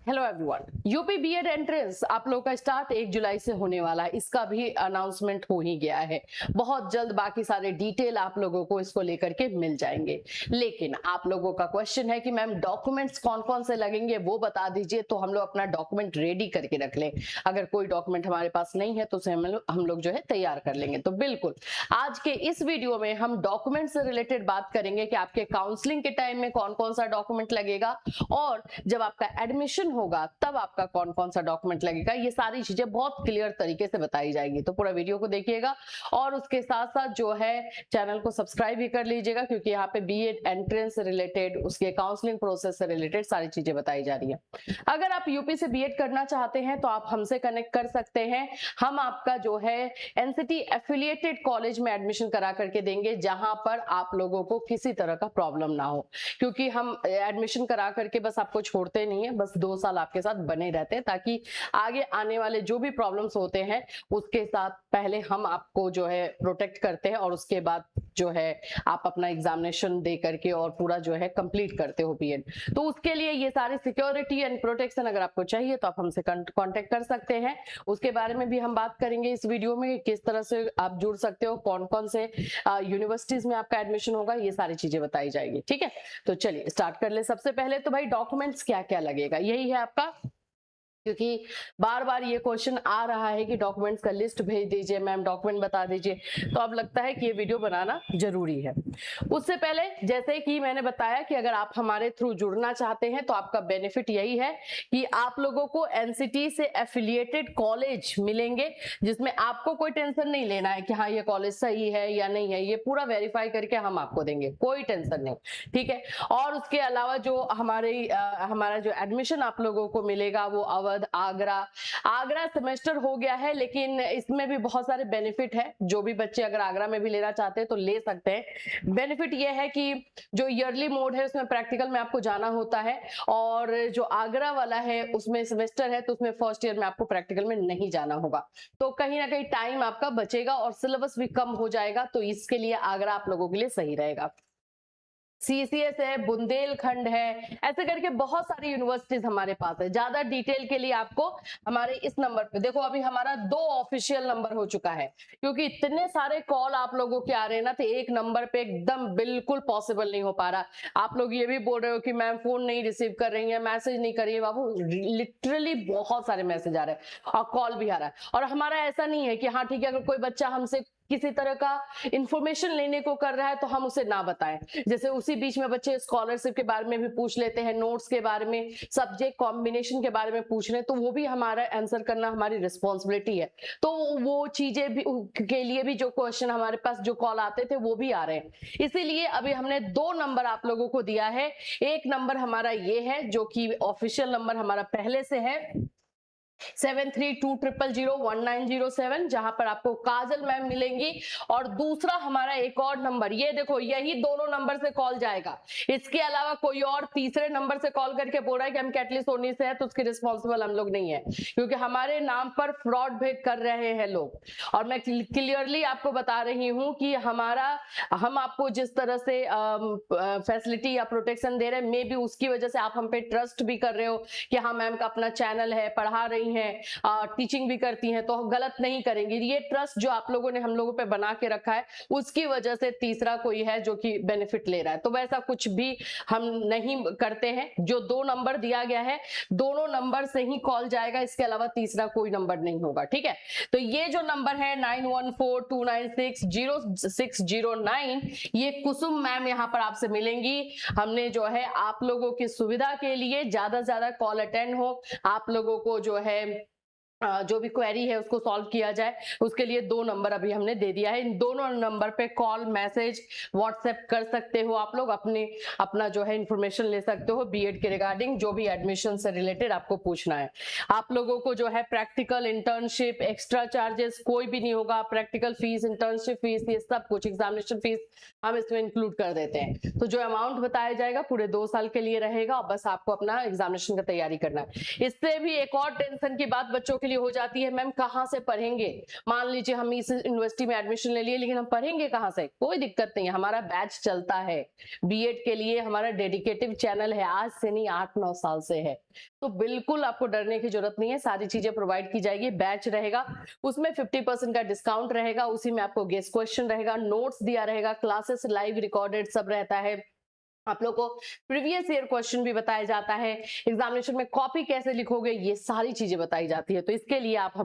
Hello everyone, UP BEd entrance आप लोगों का स्टार्ट 1 जुलाई से होने वाला है। इसका भी अनाउंसमेंट हो ही गया है। बहुत जल्द बाकी सारे डिटेल आप लोगों को इसको लेकर के मिल जाएंगे। लेकिन आप लोगों का क्वेश्चन है कि मैम डॉक्यूमेंट्स कौन कौन से लगेंगे वो बता दीजिए, तो हम लोग अपना डॉक्यूमेंट रेडी करके रख लें। अगर कोई डॉक्यूमेंट हमारे पास नहीं है तो उसे हम लोग जो है तैयार कर लेंगे। तो बिल्कुल आज के इस वीडियो में हम डॉक्यूमेंट से रिलेटेड बात करेंगे कि आपके काउंसलिंग के टाइम में कौन कौन सा डॉक्यूमेंट लगेगा और जब आपका एडमिशन होगा तब आपका कौन कौन सा डॉक्यूमेंट लगेगा। ये सारी चीजें बहुत क्लियर तरीके से बताई जाएगी, तो पूरा वीडियो को देखिएगा और उसके साथ साथ जो है चैनल को सब्सक्राइब भी कर लीजिएगा, क्योंकि यहाँ पे बीएड एंट्रेंस से रिलेटेड, उसके काउंसलिंग प्रोसेस से रिलेटेड सारी चीजें बताई जा रही है। अगर आप यूपी से बीएड करना चाहते हैं तो आप हमसे कनेक्ट कर सकते हैं। हम आपका जो है एनसीटी एफिलिएटेड कॉलेज में एडमिशन करा करके देंगे, जहां पर आप लोगों को किसी तरह का प्रॉब्लम ना हो, क्योंकि हम एडमिशन करा करके बस आपको छोड़ते नहीं है, बस 2 साल आपके साथ बने रहते हैं, ताकि आगे आने वाले जो भी प्रॉब्लम्स होते हैं उसके साथ पहले हम आपको जो है प्रोटेक्ट करते हैं और उसके बाद जो है आप अपना एग्जामिनेशन दे करके और पूरा जो है कंप्लीट करते हो बीएड। तो उसके लिए ये सारी सिक्योरिटी एंड प्रोटेक्शन अगर आपको चाहिए तो आप हमसे कांटेक्ट कर सकते हैं। उसके बारे में भी हम बात करेंगे इस वीडियो में, किस तरह से आप जुड़ सकते हो, कौन कौन से यूनिवर्सिटीज में आपका एडमिशन होगा, ये सारी चीजें बताई जाएगी। ठीक है, तो चलिए स्टार्ट कर ले। सबसे पहले तो भाई डॉक्यूमेंट्स क्या क्या लगेगा, यही है आपका, क्योंकि बार बार ये क्वेश्चन आ रहा है कि डॉक्यूमेंट्स का लिस्ट भेज दीजिए मैम, डॉक्यूमेंट बता दीजिए, तो अब लगता है कि ये वीडियो बनाना जरूरी है। उससे पहले जैसे कि मैंने बताया कि अगर आप हमारे थ्रू जुड़ना चाहते हैं तो आपका बेनिफिट यही है कि आप लोगों को एनसीटी से एफिलिएटेड कॉलेज मिलेंगे, जिसमें आपको कोई टेंशन नहीं लेना है कि हाँ ये कॉलेज सही है या नहीं है, ये पूरा वेरीफाई करके हम आपको देंगे, कोई टेंशन नहीं। ठीक है, और उसके अलावा जो हमारा जो एडमिशन आप लोगों को मिलेगा वो आगरा सेमेस्टर हो गया है, लेकिन इसमें भी बहुत सारे बेनिफिट है। जो भी बच्चे अगर आगरा में भी लेना चाहते हैं तो ले सकते हैं। बेनिफिट ये है कि जो ईयरली मोड है उसमें प्रैक्टिकल में आपको जाना होता है, और जो आगरा वाला है उसमें सेमेस्टर है तो उसमें फर्स्ट ईयर में आपको प्रैक्टिकल में नहीं जाना होगा, तो कहीं ना कहीं टाइम आपका बचेगा और सिलेबस भी कम हो जाएगा, तो इसके लिए आगरा आप लोगों के लिए सही रहेगा। सीसीएस है, बुंदेलखंड है, ऐसे करके बहुत सारी यूनिवर्सिटीज हमारे पास है। ज्यादा डिटेल के लिए आपको हमारे इस नंबर पे देखो, अभी हमारा 2 ऑफिशियल नंबर हो चुका है, क्योंकि इतने सारे कॉल आप लोगों के आ रहे हैं ना, तो एक नंबर पे एकदम बिल्कुल पॉसिबल नहीं हो पा रहा। आप लोग ये भी बोल रहे हो कि मैम फोन नहीं रिसीव कर रही है, मैसेज नहीं कर रही है। बाबू लिटरली बहुत सारे मैसेज आ रहे हैं और कॉल भी आ रहा है, और हमारा ऐसा नहीं है कि हाँ ठीक है अगर कोई बच्चा हमसे किसी तरह का इंफॉर्मेशन लेने को कर रहा है तो हम उसे ना बताएं। जैसे उसी बीच में बच्चे स्कॉलरशिप के बारे में भी पूछ लेते हैं, नोट्स के बारे में, सब्जेक्ट कॉम्बिनेशन के बारे में पूछ रहे हैं, तो वो भी हमारा आंसर करना हमारी रिस्पॉन्सिबिलिटी है। तो वो चीजें भी के लिए भी जो क्वेश्चन हमारे पास जो कॉल आते थे वो भी आ रहे हैं। इसीलिए अभी हमने 2 नंबर आप लोगों को दिया है। एक नंबर हमारा ये है जो कि ऑफिशियल नंबर हमारा पहले से है 7320001907, जहां पर आपको काजल मैम मिलेंगी। और दूसरा हमारा एक और नंबर, ये देखो यही दोनों नंबर से कॉल जाएगा। इसके अलावा कोई और तीसरे नंबर से कॉल करके बोल रहा है कि हम कैटली सोनी से है, तो उसके रिस्पॉन्सिबल हम लोग नहीं है, क्योंकि हमारे नाम पर फ्रॉड भेद कर रहे हैं लोग। और मैं क्लियरली आपको बता रही हूं कि हम आपको जिस तरह से फैसिलिटी या प्रोटेक्शन दे रहे हैं, मे बी उसकी वजह से आप हम पे ट्रस्ट भी कर रहे हो कि हाँ मैम का अपना चैनल है, पढ़ा रही हैं, टीचिंग भी करती हैं, तो गलत नहीं करेंगी। ये ट्रस्ट जो आप लोगों ने हम लोगों पे बना के रखा है, उसकी वजह से तीसरा कोई है जो कि बेनिफिट ले रहा है, तो वैसा कुछ भी हम नहीं करते हैं। जो 2 नंबर दिया गया है, दोनों नंबर से ही कॉल जाएगा, इसके अलावा तीसरा कोई नंबर नहीं होगा। ठीक है, तो ये जो नंबर है 9142960609, ये कुसुम मैम यहाँ पर आपसे मिलेंगी। हमने जो है आप लोगों की सुविधा के लिए ज्यादा से ज्यादा कॉल अटेंड हो, आप लोगों को जो है जो भी क्वेरी है उसको सॉल्व किया जाए, उसके लिए 2 नंबर अभी हमने दे दिया है। इन दोनों नंबर पे कॉल, मैसेज, व्हाट्सएप कर सकते हो आप लोग, अपना जो है इंफॉर्मेशन ले सकते हो बीएड के रिगार्डिंग, जो भी एडमिशन से रिलेटेड आपको पूछना है। आप लोगों को जो है प्रैक्टिकल, इंटर्नशिप, एक्स्ट्रा चार्जेस कोई भी नहीं होगा। प्रैक्टिकल फीस, इंटर्नशिप फीस, ये सब कुछ, एग्जामिनेशन फीस हम इसमें इंक्लूड कर देते हैं। तो जो अमाउंट बताया जाएगा पूरे 2 साल के लिए रहेगा, और बस आपको अपना एग्जामिनेशन का तैयारी करना है। इससे भी एक और टेंशन की बात बच्चों के लिए लिए हो जाती है। मैम कहाँ से पढ़ेंगे? मान लीजिए हम इस यूनिवर्सिटी में एडमिशन ले लिए, लेकिन हम पढ़ेंगे कहाँ से? कोई दिक्कत नहीं है, हमारा बैच चलता है बीएड के लिए, हमारा डेडिकेटिव चैनल है, आज से नहीं 8-9 साल से है। तो बिल्कुल आपको डरने की जरूरत नहीं है, सारी चीजें प्रोवाइड की जाएगी। बैच रहेगा, उसमें 50% का डिस्काउंट रहेगा, उसी में आपको गेस्ट क्वेश्चन रहेगा, नोट्स दिया रहेगा, क्लासेस लाइव रिकॉर्डेड सब रहता है। आप लोग को प्रीवियस ईयर क्वेश्चन भी बताया जाता है, एग्जामिनेशन में कॉपी कैसे लिखोगे ये सारी चीजें बताई जाती है। तो इसके लिए आप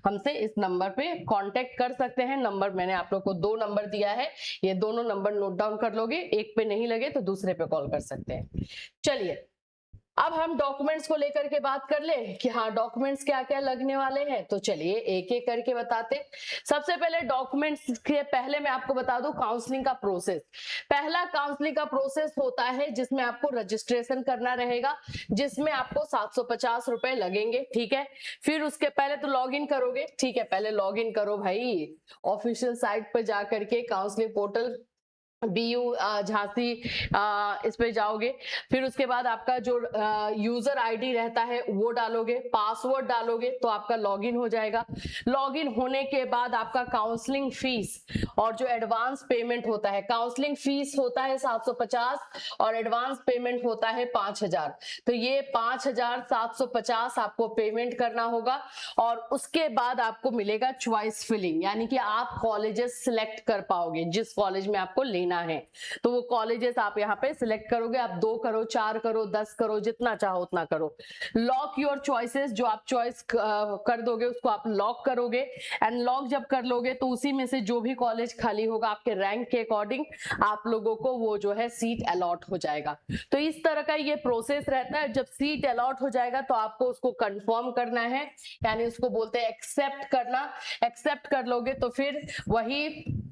हमसे इस नंबर पे कांटेक्ट कर सकते हैं। नंबर मैंने आप लोग को 2 नंबर दिया है, ये दोनों नंबर नोट डाउन कर लोगे, एक पे नहीं लगे तो दूसरे पे कॉल कर सकते हैं। चलिए अब हम डॉक्यूमेंट्स को लेकर के बात कर ले कि हाँ डॉक्यूमेंट्स क्या क्या लगने वाले हैं। तो चलिए एक एक करके बताते। सबसे पहले डॉक्यूमेंट्स के पहले मैं आपको बता दूं काउंसलिंग का प्रोसेस। पहला काउंसलिंग का प्रोसेस होता है जिसमें आपको रजिस्ट्रेशन करना रहेगा, जिसमें आपको 750 रुपए लगेंगे, ठीक है। फिर उसके पहले तो लॉग इन करोगे, ठीक है, पहले लॉग इन करो भाई ऑफिशियल साइट पर जाकर के, काउंसलिंग पोर्टल BU झांसी इस पे जाओगे। फिर उसके बाद आपका जो यूजर आईडी रहता है वो डालोगे, पासवर्ड डालोगे तो आपका लॉगिन हो जाएगा। लॉगिन होने के बाद आपका काउंसलिंग फीस और जो एडवांस पेमेंट होता है, काउंसलिंग फीस होता है 750 और एडवांस पेमेंट होता है 5000। तो ये 5750 आपको पेमेंट करना होगा और उसके बाद आपको मिलेगा चॉइस फिलिंग, यानी कि आप कॉलेजेस सिलेक्ट कर पाओगे जिस कॉलेज में आपको लेना है। तो वो कॉलेजेस आप यहाँ पे सिलेक्ट करोगे, आप 2 करो, 4 करो, 10 करो, जितना चाहो उतना करो। लॉक योर चॉइसेस, जो आप चॉइस कर दोगे उसको आप लॉक करोगे। एंड लॉक जब कर लोगे तो उसी में से जो भी कॉलेज खाली होगा आपके रैंक के अकॉर्डिंग आप लोगों को वो जो है सीट अलॉट हो जाएगा। तो इस तरह का ये प्रोसेस रहता है। जब सीट अलॉट हो जाएगा तो आपको उसको कंफर्म करना है, यानी उसको बोलते हैं एक्सेप्ट करना। एक्सेप्ट कर लोगे तो फिर वही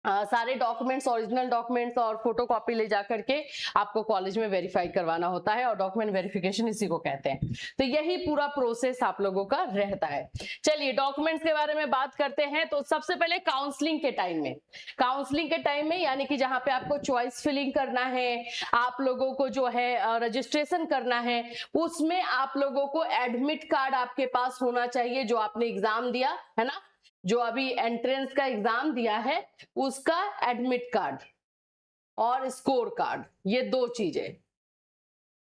सारे डॉक्यूमेंट्स, ओरिजिनल डॉक्यूमेंट्स और फोटोकॉपी ले जाकर के आपको कॉलेज में वेरीफाई करवाना होता है और डॉक्यूमेंट वेरिफिकेशन इसी को कहते हैं। तो यही पूरा प्रोसेस आप लोगों का रहता है। चलिए डॉक्यूमेंट्स के बारे में बात करते हैं। तो सबसे पहले काउंसलिंग के टाइम में, काउंसलिंग के टाइम में यानी कि जहां पे आपको चॉइस फिलिंग करना है, आप लोगों को जो है रजिस्ट्रेशन करना है, उसमें आप लोगों को एडमिट कार्ड आपके पास होना चाहिए जो आपने एग्जाम दिया है ना, जो अभी एंट्रेंस का एग्जाम दिया है उसका एडमिट कार्ड और स्कोर कार्ड, ये 2 चीजें।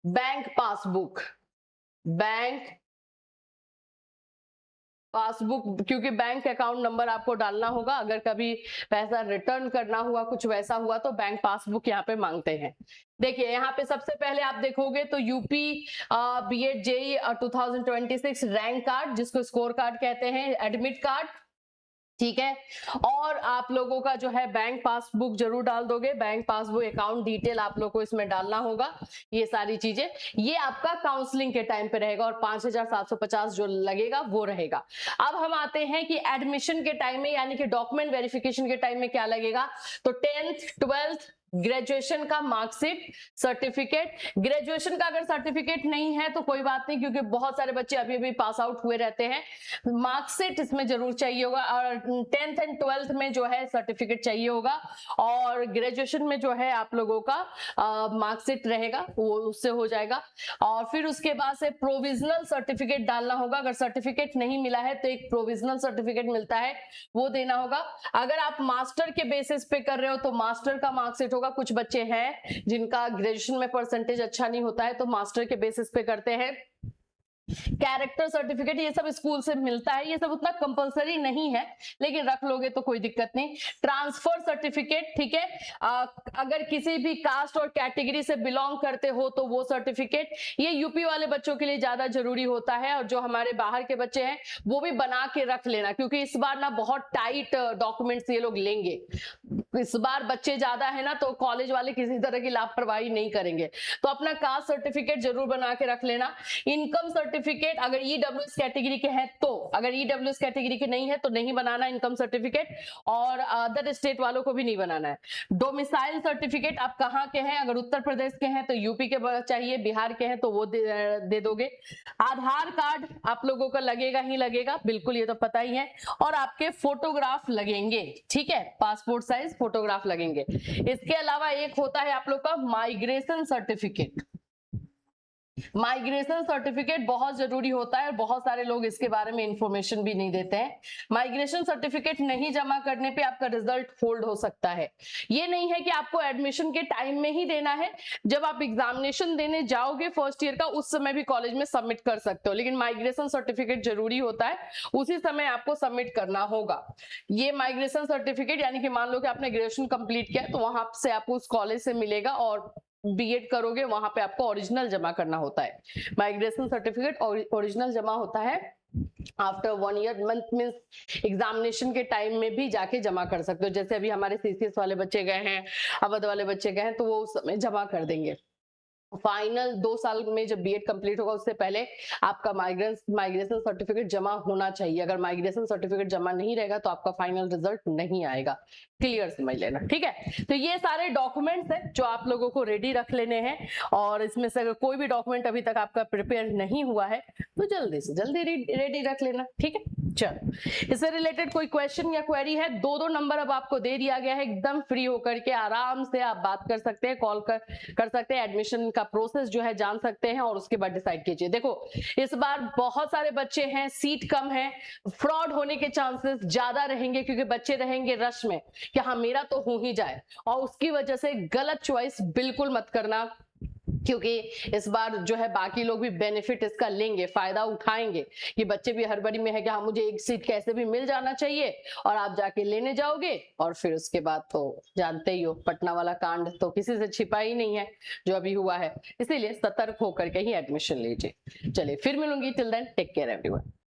बैंक पासबुक, बैंक पासबुक, क्योंकि बैंक अकाउंट नंबर आपको डालना होगा, अगर कभी पैसा रिटर्न करना हुआ, कुछ वैसा हुआ तो बैंक पासबुक यहाँ पे मांगते हैं। देखिए यहाँ पे सबसे पहले आप देखोगे तो UP BEd JEE 2026 rank card, जिसको स्कोर कार्ड कहते हैं, एडमिट कार्ड, ठीक है। और आप लोगों का जो है बैंक पासबुक जरूर डाल दोगे, बैंक पासबुक, अकाउंट डिटेल आप लोग को इसमें डालना होगा, ये सारी चीजें। ये आपका काउंसलिंग के टाइम पे रहेगा और 5750 जो लगेगा वो रहेगा। अब हम आते हैं कि एडमिशन के टाइम में, यानी कि डॉक्यूमेंट वेरिफिकेशन के टाइम में क्या लगेगा। तो 10th 12th ग्रेजुएशन का मार्कशीट, सर्टिफिकेट। ग्रेजुएशन का अगर सर्टिफिकेट नहीं है तो कोई बात नहीं, क्योंकि बहुत सारे बच्चे अभी अभी पास आउट हुए रहते हैं। मार्कशीट इसमें जरूर चाहिए होगा और 10th एंड 12th में जो है सर्टिफिकेट चाहिए होगा और ग्रेजुएशन में जो है आप लोगों का मार्कशीट रहेगा, वो उससे हो जाएगा। और फिर उसके बाद से प्रोविजनल सर्टिफिकेट डालना होगा। अगर सर्टिफिकेट नहीं मिला है तो एक प्रोविजनल सर्टिफिकेट मिलता है, वो देना होगा। अगर आप मास्टर के बेसिस पे कर रहे हो तो मास्टर का मार्कशीट होगा। कुछ बच्चे हैं जिनका ग्रेजुएशन में परसेंटेज अच्छा नहीं होता है तो मास्टर के बेसिस पे करते हैं। कैरेक्टर सर्टिफिकेट ये सब स्कूल से मिलता है, ये सब उतना कंपलसरी नहीं है लेकिन रख लोगे तो कोई दिक्कत नहीं। ट्रांसफर सर्टिफिकेट, ठीक है, अगर किसी भी कास्ट और कैटेगरी से बिलोंग करते हो तो वो सर्टिफिकेट, ये यूपी वाले बच्चों के लिए ज्यादा जरूरी होता है और जो हमारे बाहर के बच्चे हैं वो भी बना के रख लेना, क्योंकि इस बार ना बहुत टाइट डॉक्यूमेंट्स ये लोग लेंगे। इस बार बच्चे ज्यादा है ना तो कॉलेज वाले किसी तरह की लापरवाही नहीं करेंगे, तो अपना कास्ट सर्टिफिकेट जरूर बना के रख लेना। इनकम सर्टिफिकेट अगर ईडब्ल्यूएस कैटेगरी के हैं तो, अगर ईडब्ल्यूएस कैटेगरी के नहीं है तो नहीं बनाना इनकम सर्टिफिकेट, और अदर स्टेट वालों को भी नहीं बनाना है। डोमिसाइल सर्टिफिकेट, आप कहाँ के हैं, अगर उत्तर प्रदेश के हैं तो यूपी के चाहिए, बिहार के हैं तो वो दे दोगे। आधार कार्ड आप लोगों का लगेगा ही लगेगा, बिल्कुल ये तो पता ही है, और आपके फोटोग्राफ लगेंगे, ठीक है, पासपोर्ट साइज फोटोग्राफ लगेंगे। इसके अलावा एक होता है आप लोग का माइग्रेशन सर्टिफिकेट, माइग्रेशन सर्टिफिकेट बहुत जरूरी होता है और बहुत सारे लोग इसके बारे में इंफॉर्मेशन भी नहीं देते हैं। माइग्रेशन सर्टिफिकेट नहीं जमा करने पे आपका रिजल्ट होल्ड हो सकता है। ये नहीं है कि आपको एडमिशन के टाइम में ही देना है, जब आप एग्जामिनेशन देने जाओगे फर्स्ट ईयर का उस समय भी कॉलेज में सबमिट कर सकते हो, लेकिन माइग्रेशन सर्टिफिकेट जरूरी होता है, उसी समय आपको सबमिट करना होगा। ये माइग्रेशन सर्टिफिकेट यानी कि मान लो कि आपने ग्रेजुएशन कंप्लीट किया तो वहां से आपको उस कॉलेज से मिलेगा और बीएड करोगे वहां पे आपको ओरिजिनल जमा करना होता है। माइग्रेशन सर्टिफिकेट ओरिजिनल जमा होता है after 1 year, month means examination के टाइम में भी जाके जमा कर सकते हो। जैसे अभी हमारे सीसीएस वाले बच्चे गए हैं, अवध वाले बच्चे गए हैं, तो वो उस समय जमा कर देंगे। फाइनल 2 साल में जब बीएड कंप्लीट होगा उससे पहले आपका माइग्रेशन सर्टिफिकेट जमा होना चाहिए। अगर माइग्रेशन सर्टिफिकेट जमा नहीं रहेगा तो आपका फाइनल रिजल्ट नहीं आएगा। क्लियर समझ लेना, ठीक है। तो ये सारे डॉक्यूमेंट्स हैं जो आप लोगों को रेडी रख लेने हैं, और इसमें से अगर कोई भी डॉक्यूमेंट अभी तक आपका प्रिपेयर नहीं हुआ है तो जल्दी से जल्दी रेडी रख लेना, ठीक है। चलो, इससे रिलेटेड कोई क्वेश्चन या क्वेरी है? 2 नंबर अब आपको दे दिया गया है, एकदम फ्री होकर के आराम से आप बात कर सकते हैं, कॉल कर सकते हैं, एडमिशन का प्रोसेस जो है जान सकते हैं और उसके बाद डिसाइड कीजिए। देखो, इस बार बहुत सारे बच्चे हैं, सीट कम है, फ्रॉड होने के चांसेस ज्यादा रहेंगे क्योंकि बच्चे रहेंगे रश में कि हाँ मेरा तो हो ही जाए, और उसकी वजह से गलत चॉइस बिल्कुल मत करना, क्योंकि इस बार जो है बाकी लोग भी बेनिफिट इसका लेंगे, फायदा उठाएंगे कि बच्चे भी हड़बड़ी में है कि हाँ मुझे एक सीट कैसे भी मिल जाना चाहिए, और आप जाके लेने जाओगे और फिर उसके बाद तो जानते ही हो पटना वाला कांड तो किसी से छिपा ही नहीं है जो अभी हुआ है। इसीलिए सतर्क होकर के ही एडमिशन लीजिए। चलिए फिर मिलूंगी, till then take care everyone.